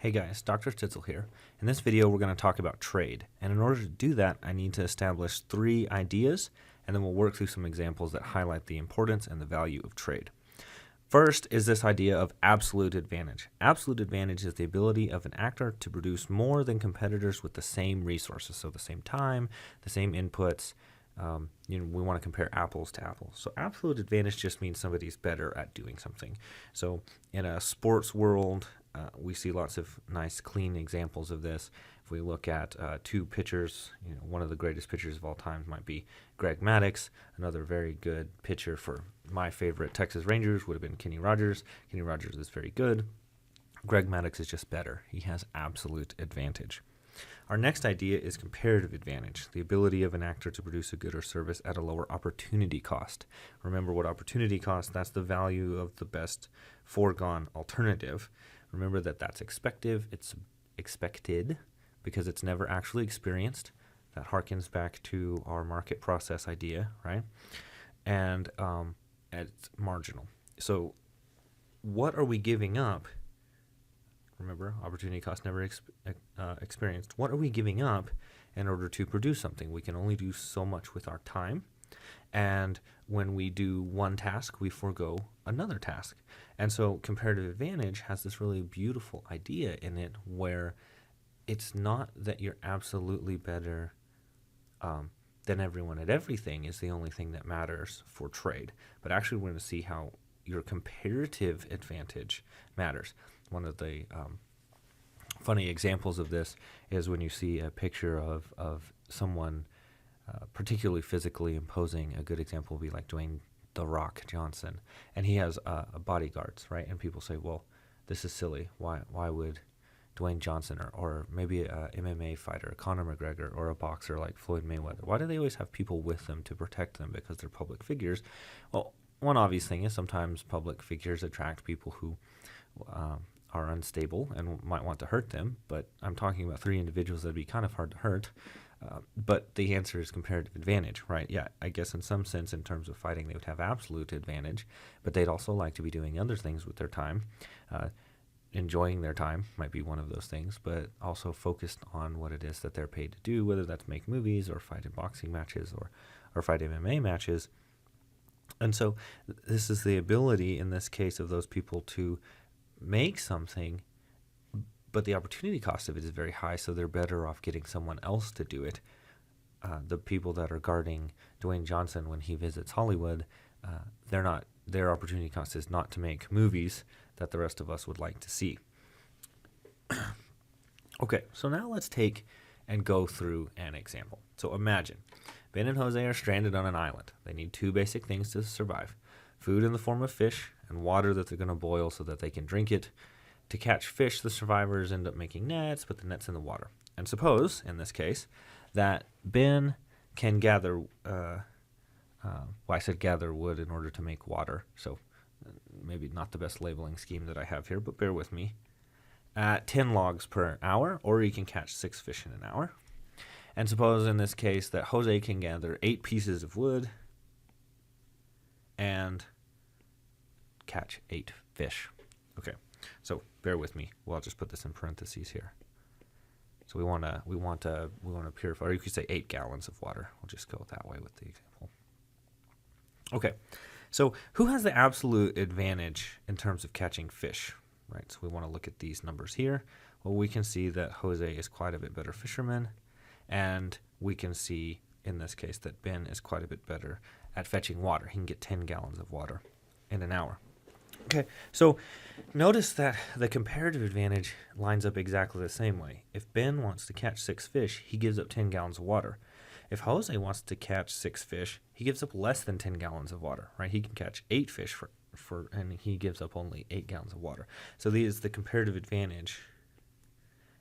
Hey guys, Dr. Stitzel here. In this video, we're going to talk about trade. And in order to do that, I need to establish 3 ideas, and then we'll work through some examples that highlight the importance and the value of trade. First is this idea of absolute advantage. Absolute advantage is the ability of an actor to produce more than competitors with the same resources, so the same time, the same inputs. We want to compare apples to apples. So absolute advantage just means somebody's better at doing something. So in a sports world, we see lots of nice, clean examples of this. If we look at 2 pitchers, one of the greatest pitchers of all time might be Greg Maddux. Another very good pitcher for my favorite Texas Rangers would have been Kenny Rogers. Kenny Rogers is very good. Greg Maddux is just better. He has absolute advantage. Our next idea is comparative advantage, the ability of an actor to produce a good or service at a lower opportunity cost. Remember what opportunity cost, that's the value of the best foregone alternative. Remember that that's expected because it's never actually experienced. That harkens back to our market process idea, right? And it's marginal. So what are we giving up? Remember, opportunity cost never experienced. What are we giving up in order to produce something? We can only do so much with our time. And when we do one task, we forego another task. And so comparative advantage has this really beautiful idea in it where it's not that you're absolutely better than everyone at everything is the only thing that matters for trade. But actually we're going to see how your comparative advantage matters. One of the funny examples of this is when you see a picture of someone particularly physically imposing. A good example would be like Dwayne "The Rock" Johnson, and he has bodyguards, right? And people say, well, this is silly. Why would Dwayne Johnson or maybe a MMA fighter, Conor McGregor, or a boxer like Floyd Mayweather, why do they always have people with them to protect them because they're public figures? Well, one obvious thing is sometimes public figures attract people who are unstable and might want to hurt them, but I'm talking about 3 individuals that'd be kind of hard to hurt. But the answer is comparative advantage, right? Yeah, I guess in some sense, in terms of fighting, they would have absolute advantage, but they'd also like to be doing other things with their time. Enjoying their time might be one of those things, but also focused on what it is that they're paid to do, whether that's make movies or fight in boxing matches or fight MMA matches. And so this is the ability in this case of those people to make something, but the opportunity cost of it is very high, so they're better off getting someone else to do it. The people that are guarding Dwayne Johnson when he visits Hollywood, their opportunity cost is not to make movies that the rest of us would like to see. Okay, so now let's take and go through an example. So imagine Ben and Jose are stranded on an island. They need 2 basic things to survive: food in the form of fish and water that they're going to boil so that they can drink it. To catch fish, the survivors end up making nets, but the net's in the water. And suppose, in this case, that Ben can gather, I said gather wood in order to make water, so maybe not the best labeling scheme that I have here, but bear with me. At 10 logs per hour, or he can catch 6 fish in an hour. And suppose in this case that Jose can gather 8 pieces of wood and catch 8 fish. Okay, so bear with me. Well, I'll just put this in parentheses here. So we want to purify, or you could say 8 gallons of water. We'll just go that way with the example. Okay, so who has the absolute advantage in terms of catching fish? Right, so we want to look at these numbers here. Well, we can see that Jose is quite a bit better fisherman, and we can see in this case that Ben is quite a bit better at fetching water. He can get 10 gallons of water in an hour. Okay, so notice that the comparative advantage lines up exactly the same way. If Ben wants to catch 6 fish, he gives up 10 gallons of water. If Jose wants to catch 6 fish, he gives up less than 10 gallons of water, right? He can catch 8 fish and he gives up only 8 gallons of water. So the comparative advantage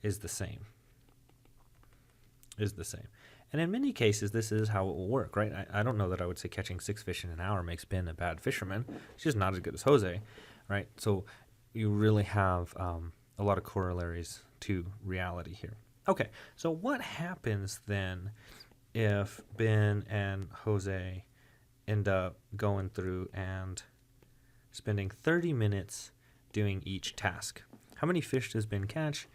is the same. And in many cases, this is how it will work, right? I don't know that I would say catching 6 fish in an hour makes Ben a bad fisherman. He's just not as good as Jose, right? So you really have a lot of corollaries to reality here. Okay, so what happens then if Ben and Jose end up going through and spending 30 minutes doing each task? How many fish does Ben catch?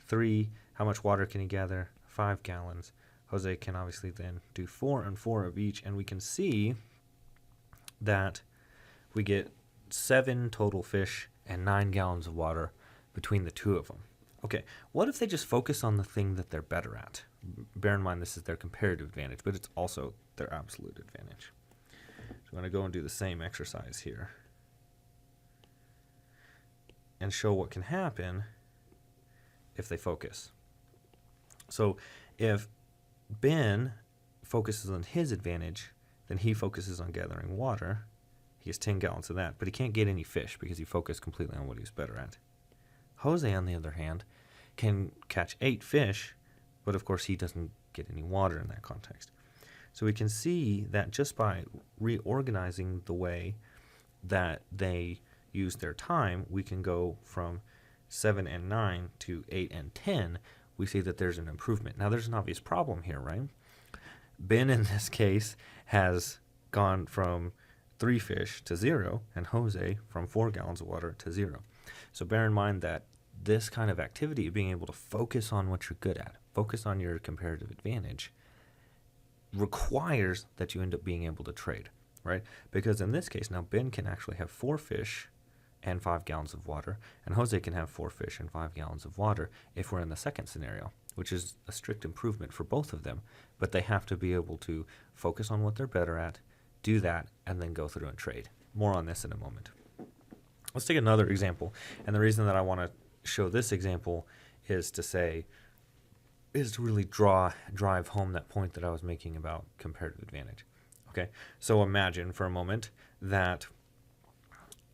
3. How much water can he gather? 5 gallons. Jose can obviously then do 4 and 4 of each, and we can see that we get 7 total fish and 9 gallons of water between the two of them. Okay, what if they just focus on the thing that they're better at? Bear in mind this is their comparative advantage, but it's also their absolute advantage. So I'm going to go and do the same exercise here and show what can happen if they focus. So if Ben focuses on his advantage, then he focuses on gathering water. He has 10 gallons of that, but he can't get any fish because he focused completely on what he was better at. Jose, on the other hand, can catch 8 fish, but of course he doesn't get any water in that context. So we can see that just by reorganizing the way that they use their time, we can go from 7 and 9 to 8 and 10. We see that there's an improvement. Now there's an obvious problem here, right? Ben in this case has gone from 3 fish to 0, and Jose from 4 gallons of water to 0. So bear in mind that this kind of activity, being able to focus on what you're good at, focus on your comparative advantage, requires that you end up being able to trade, right? Because in this case, now Ben can actually have 4 fish and 5 gallons of water, and Jose can have 4 fish and 5 gallons of water if we're in the second scenario, which is a strict improvement for both of them, but they have to be able to focus on what they're better at, do that, and then go through and trade. More on this in a moment. Let's take another example, and the reason that I want to show this example is to really drive home that point that I was making about comparative advantage. Okay, so imagine for a moment that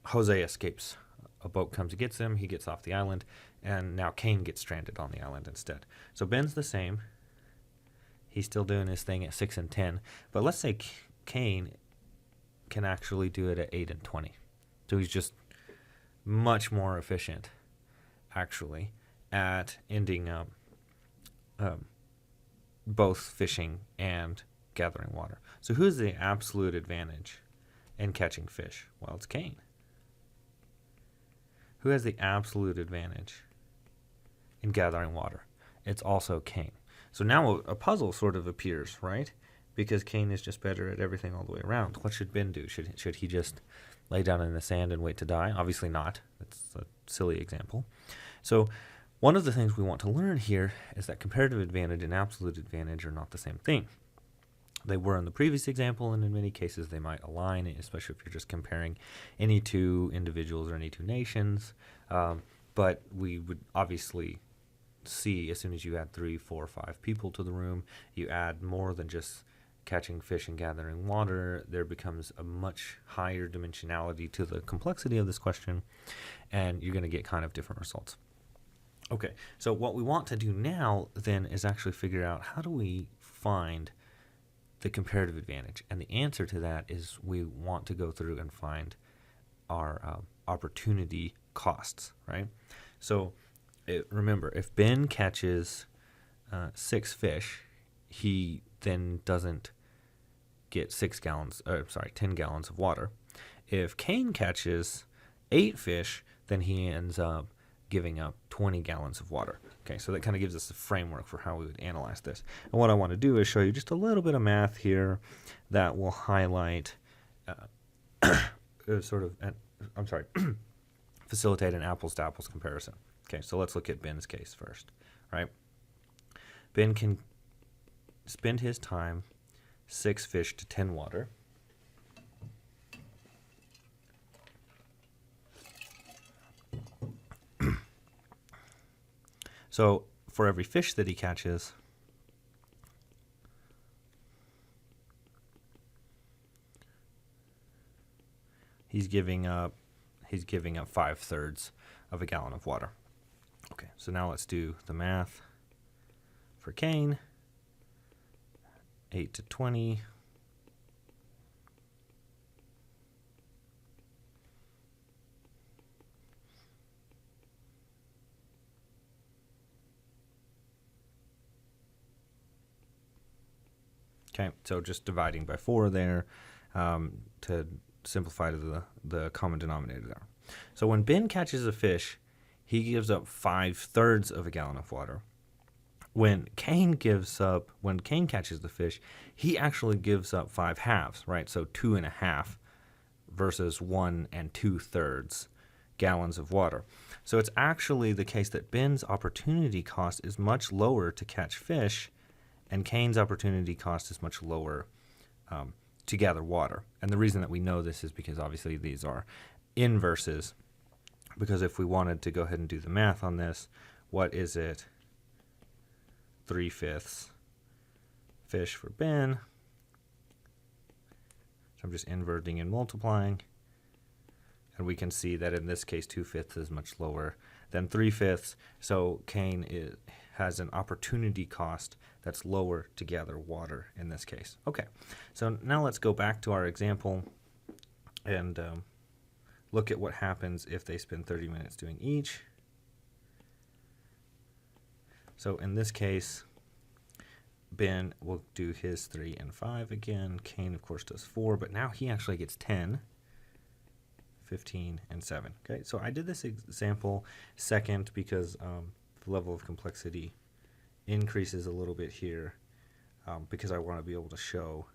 Jose escapes. A boat comes and gets him, he gets off the island, and now Cain gets stranded on the island instead. So Ben's the same. He's still doing his thing at 6 and 10, but let's say Cain can actually do it at 8 and 20. So he's just much more efficient, actually, at ending up both fishing and gathering water. So who's the absolute advantage in catching fish? Well, it's Cain. Who has the absolute advantage in gathering water? It's also Cain. So now a puzzle sort of appears, right? Because Cain is just better at everything all the way around. What should Ben do? Should he just lay down in the sand and wait to die? Obviously not. That's a silly example. So one of the things we want to learn here is that comparative advantage and absolute advantage are not the same thing. They were in the previous example, and in many cases they might align, especially if you're just comparing any two individuals or any two nations. But we would obviously see as soon as you add 3, 4, 5 people to the room, you add more than just catching fish and gathering water, there becomes a much higher dimensionality to the complexity of this question, and you're going to get kind of different results. Okay, so what we want to do now then is actually figure out how do we find the comparative advantage, and the answer to that is we want to go through and find our opportunity costs, right? So remember, if Ben catches 6 fish, he then doesn't get 10 gallons of water. If Cain catches 8 fish, then he ends up giving up 20 gallons of water. Okay, so that kind of gives us a framework for how we would analyze this. And what I want to do is show you just a little bit of math here that will highlight, facilitate an apples-to-apples comparison. Okay, so let's look at Ben's case first, right? Ben can spend his time 6 fish to 10 water. So for every fish that he catches, he's giving up 5/3 of a gallon of water. Okay, so now let's do the math for Cain. 8 to 20. Okay, so just dividing by 4 there to simplify to the common denominator there. So when Ben catches a fish, he gives up 5/3 of a gallon of water. When Cain catches the fish, he actually gives up 5/2, right? So 2.5 versus 1 2/3 gallons of water. So it's actually the case that Ben's opportunity cost is much lower to catch fish, and Cain's opportunity cost is much lower to gather water. And the reason that we know this is because obviously these are inverses, because if we wanted to go ahead and do the math on this, what is it? 3/5 fish for Ben. So I'm just inverting and multiplying. And we can see that in this case, 2/5 is much lower than 3/5. So Cain has an opportunity cost that's lower to gather water in this case. Okay, so now let's go back to our example and look at what happens if they spend 30 minutes doing each. So in this case, Ben will do his 3 and 5 again. Cain, of course, does 4, but now he actually gets 10, 15, and 7. Okay, so I did this example second because the level of complexity increases a little bit here because I want to be able to show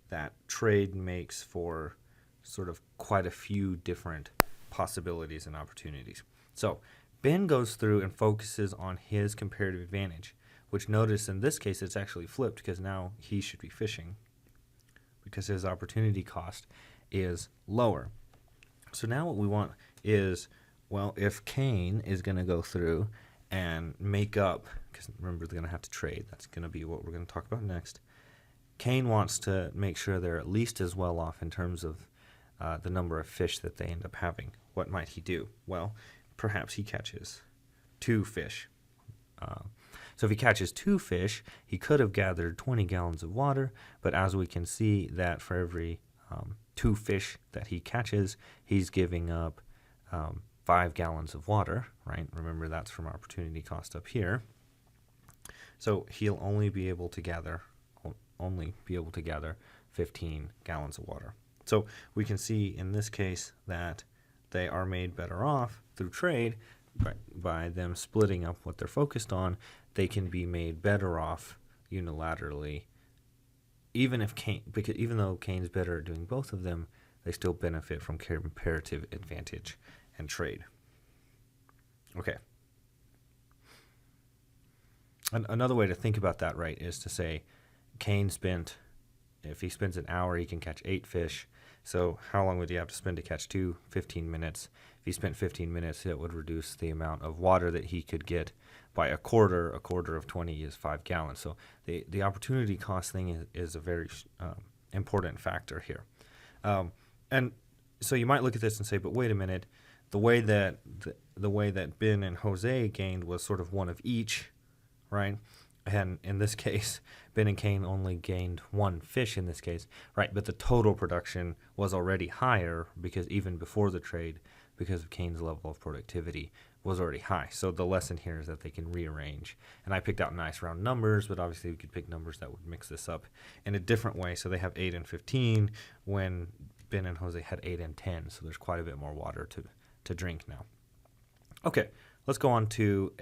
that trade makes for sort of quite a few different possibilities and opportunities. So Ben goes through and focuses on his comparative advantage, which notice in this case it's actually flipped because now he should be fishing because his opportunity cost is lower. So now what we want is, well, if Cain is going to go through and make up, because remember they're going to have to trade, that's going to be what we're going to talk about next. Cain wants to make sure they're at least as well off in terms of the number of fish that they end up having. What might he do? Well, perhaps he catches 2 fish. So if he catches 2 fish, he could have gathered 20 gallons of water, but as we can see that for every 2 fish that he catches, he's giving up 5 gallons of water, right? Remember, that's from opportunity cost up here. So he'll only be able to gather 15 gallons of water. So we can see in this case that they are made better off through trade by them splitting up what they're focused on. They can be made better off unilaterally, even though Cain's better at doing both of them, they still benefit from comparative advantage and trade. Okay. Another way to think about that, right, is to say if he spends an hour, he can catch 8 fish. So how long would he have to spend to catch 2? 15 minutes. If he spent 15 minutes, it would reduce the amount of water that he could get by a quarter. A quarter of 20 is 5 gallons. So the opportunity cost thing is a very important factor here. And so you might look at this and say, but wait a minute, the way that Ben and Jose gained was sort of one of each, right? And in this case, Ben and Cain only gained 1 fish in this case, right? But the total production was already higher because even before the trade, because of Cain's level of productivity, was already high. So the lesson here is that they can rearrange. And I picked out nice round numbers, but obviously we could pick numbers that would mix this up in a different way. So they have 8 and 15 when Ben and Jose had 8 and 10. So there's quite a bit more water to drink now. Okay, let's go on to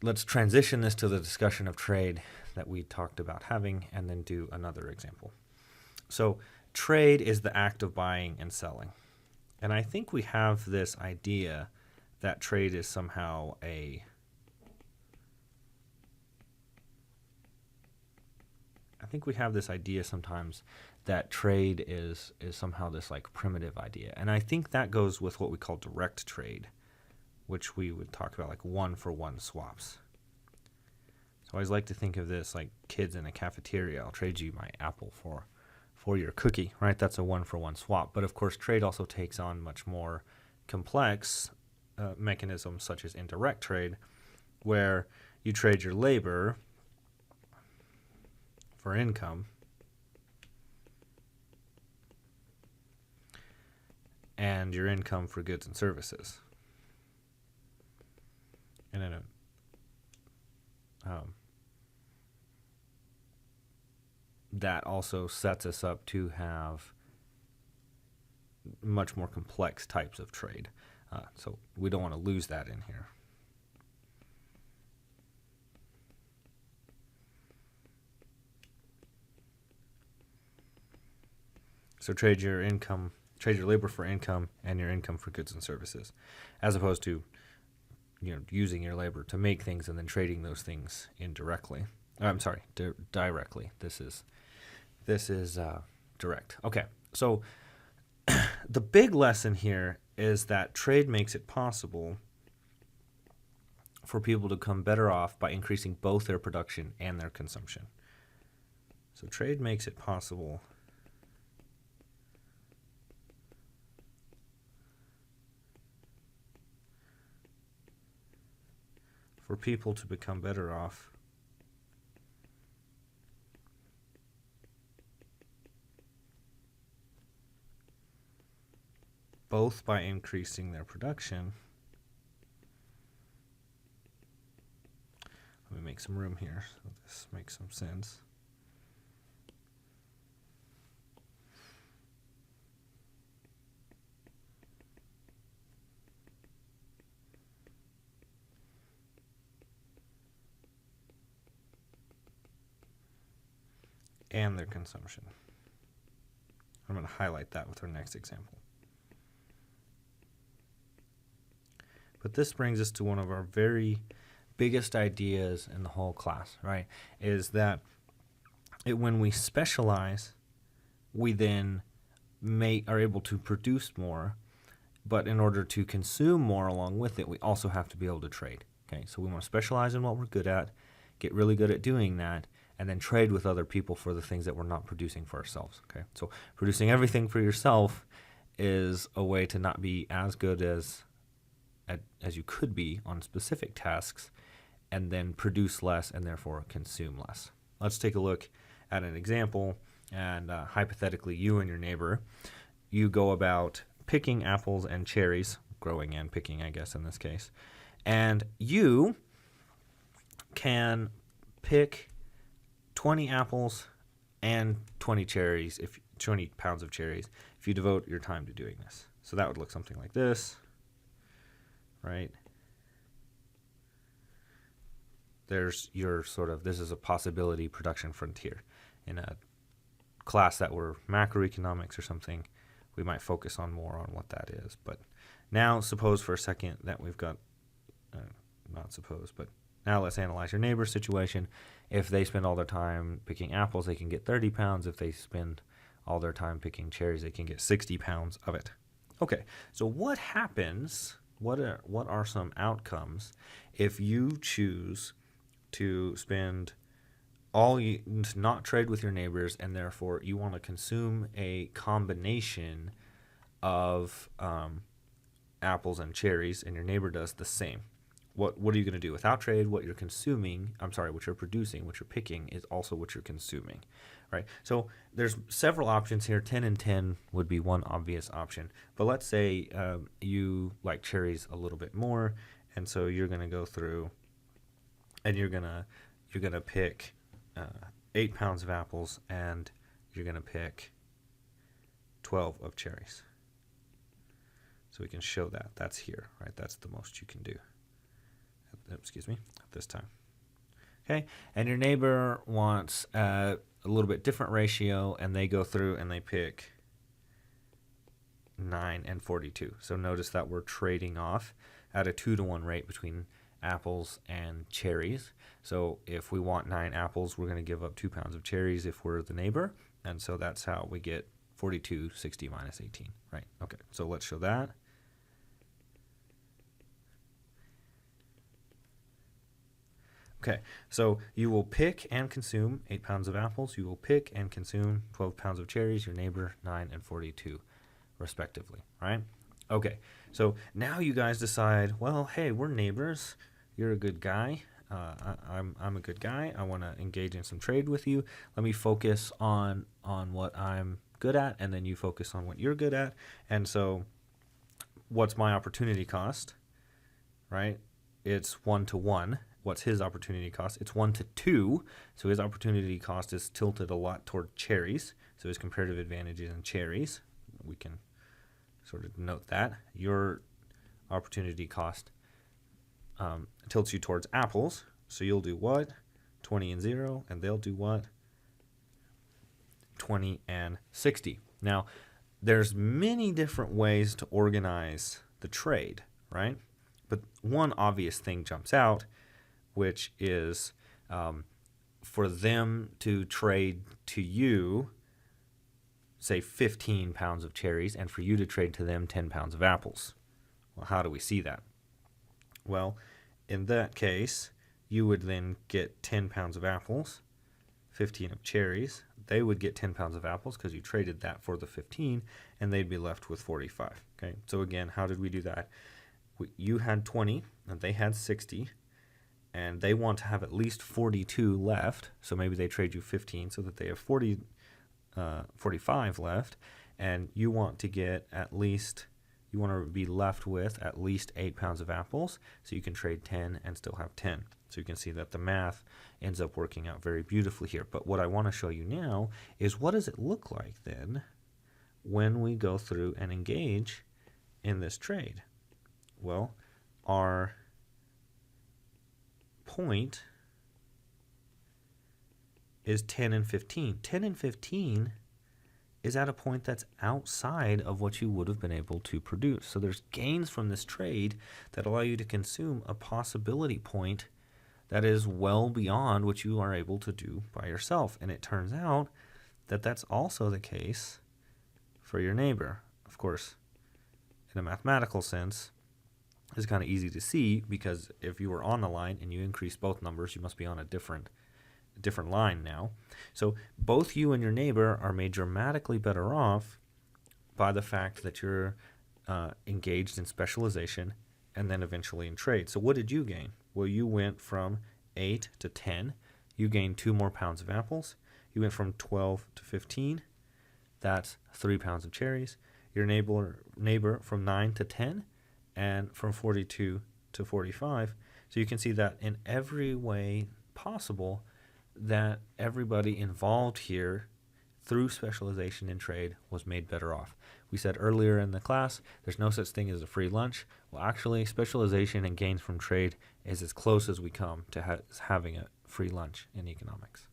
let's transition this to the discussion of trade that we talked about having and then do another example. So trade is the act of buying and selling. And I think we have this idea that trade is somehow sometimes that trade is somehow this like primitive idea. And I think that goes with what we call direct trade, which we would talk about like 1-for-1 swaps. So I always like to think of this like kids in a cafeteria. I'll trade you my apple for your cookie, right? That's a 1-for-1 swap. But of course, trade also takes on much more complex mechanisms such as indirect trade, where you trade your labor for income and your income for goods and services. And then that also sets us up to have much more complex types of trade. So we don't want to lose that in here. So trade your labor for income and your income for goods and services, as opposed to using your labor to make things and then trading those things indirectly. I'm sorry, directly. This is direct. Okay, so the big lesson here is that trade makes it possible for people to come better off by increasing both their production and their consumption. So trade makes it possible for people to become better off both by increasing their production. Let me make some room here so this makes some sense. And their consumption. I'm going to highlight that with our next example. But this brings us to one of our very biggest ideas in the whole class, right? Is that when we specialize, we then are able to produce more, but in order to consume more along with it, we also have to be able to trade. Okay, so we want to specialize in what we're good at, get really good at doing that, and then trade with other people for the things that we're not producing for ourselves. Okay, so producing everything for yourself is a way to not be as good as you could be on specific tasks, and then produce less and therefore consume less. Let's take a look at an example, and hypothetically you and your neighbor, you go about picking apples and cherries, growing and picking, I guess, in this case, and you can pick 20 apples and 20 cherries, 20 pounds of cherries, if you devote your time to doing this. So that would look something like this, right? There's your this is a possibility production frontier. In a class that were macroeconomics or something, we might focus on more on what that is. But now suppose for a second that we've got, not suppose, but now let's analyze your neighbor's situation. If they spend all their time picking apples, they can get 30 pounds. If they spend all their time picking cherries, they can get 60 pounds of it. Okay, so what happens, what are some outcomes if you choose to spend not trade with your neighbors, and therefore you want to consume a combination of apples and cherries, and your neighbor does the same? What are you going to do? Without trade, what you're producing, what you're picking is also what you're consuming, right? So there's several options here. 10 and 10 would be one obvious option. But let's say you like cherries a little bit more, and so you're going to go through and you're going to pick 8 pounds of apples, and you're going to pick 12 of cherries. So we can show that. That's here, right? That's the most you can do. Excuse me, at this time. Okay, and your neighbor wants a little bit different ratio, and they go through and they pick 9 and 42. So notice that we're trading off at a 2-to-1 rate between apples and cherries. So if we want 9 apples, we're going to give up 2 pounds of cherries if we're the neighbor, and so that's how we get 42, 60 minus 18, right? Okay, so let's show that. Okay, so you will pick and consume 8 pounds of apples. You will pick and consume 12 pounds of cherries. Your neighbor, 9 and 42, respectively, right? Okay, so now you guys decide, well, hey, we're neighbors. You're a good guy. I'm a good guy. I want to engage in some trade with you. Let me focus on what I'm good at, and then you focus on what you're good at. And so what's my opportunity cost, right? It's 1-to-1. What's his opportunity cost? It's 1-to-2. So his opportunity cost is tilted a lot toward cherries. So his comparative advantage is in cherries. We can sort of note that. Your opportunity cost tilts you towards apples. So you'll do what? 20 and 0, and they'll do what? 20 and 60. Now, there's many different ways to organize the trade, right? But one obvious thing jumps out, which is for them to trade to you, say 15 pounds of cherries, and for you to trade to them 10 pounds of apples. Well, how do we see that? Well, in that case, you would then get 10 pounds of apples, 15 of cherries. They would get 10 pounds of apples because you traded that for the 15, and they'd be left with 45. Okay, so again, how did we do that? You had 20, and they had 60, and they want to have at least 42 left, so maybe they trade you 15 so that they have 45 left, and you want to get at least, you want to be left with at least 8 pounds of apples, so you can trade 10 and still have 10. So you can see that the math ends up working out very beautifully here. But what I want to show you now is what does it look like then when we go through and engage in this trade? Well, our point is 10 and 15. 10 and 15 is at a point that's outside of what you would have been able to produce. So there's gains from this trade that allow you to consume a possibility point that is well beyond what you are able to do by yourself. And it turns out that that's also the case for your neighbor. Of course, in a mathematical sense, it's kind of easy to see because if you were on the line and you increase both numbers, you must be on a different line now. So both you and your neighbor are made dramatically better off by the fact that you're engaged in specialization and then eventually in trade. So what did you gain? Well, you went from 8 to 10. You gained 2 more pounds of apples. You went from 12 to 15. That's 3 pounds of cherries. Your neighbor from 9 to 10, and from 42 to 45. So you can see that in every way possible that everybody involved here through specialization in trade was made better off. We said earlier in the class, there's no such thing as a free lunch. Well, actually, specialization and gains from trade is as close as we come to having a free lunch in economics.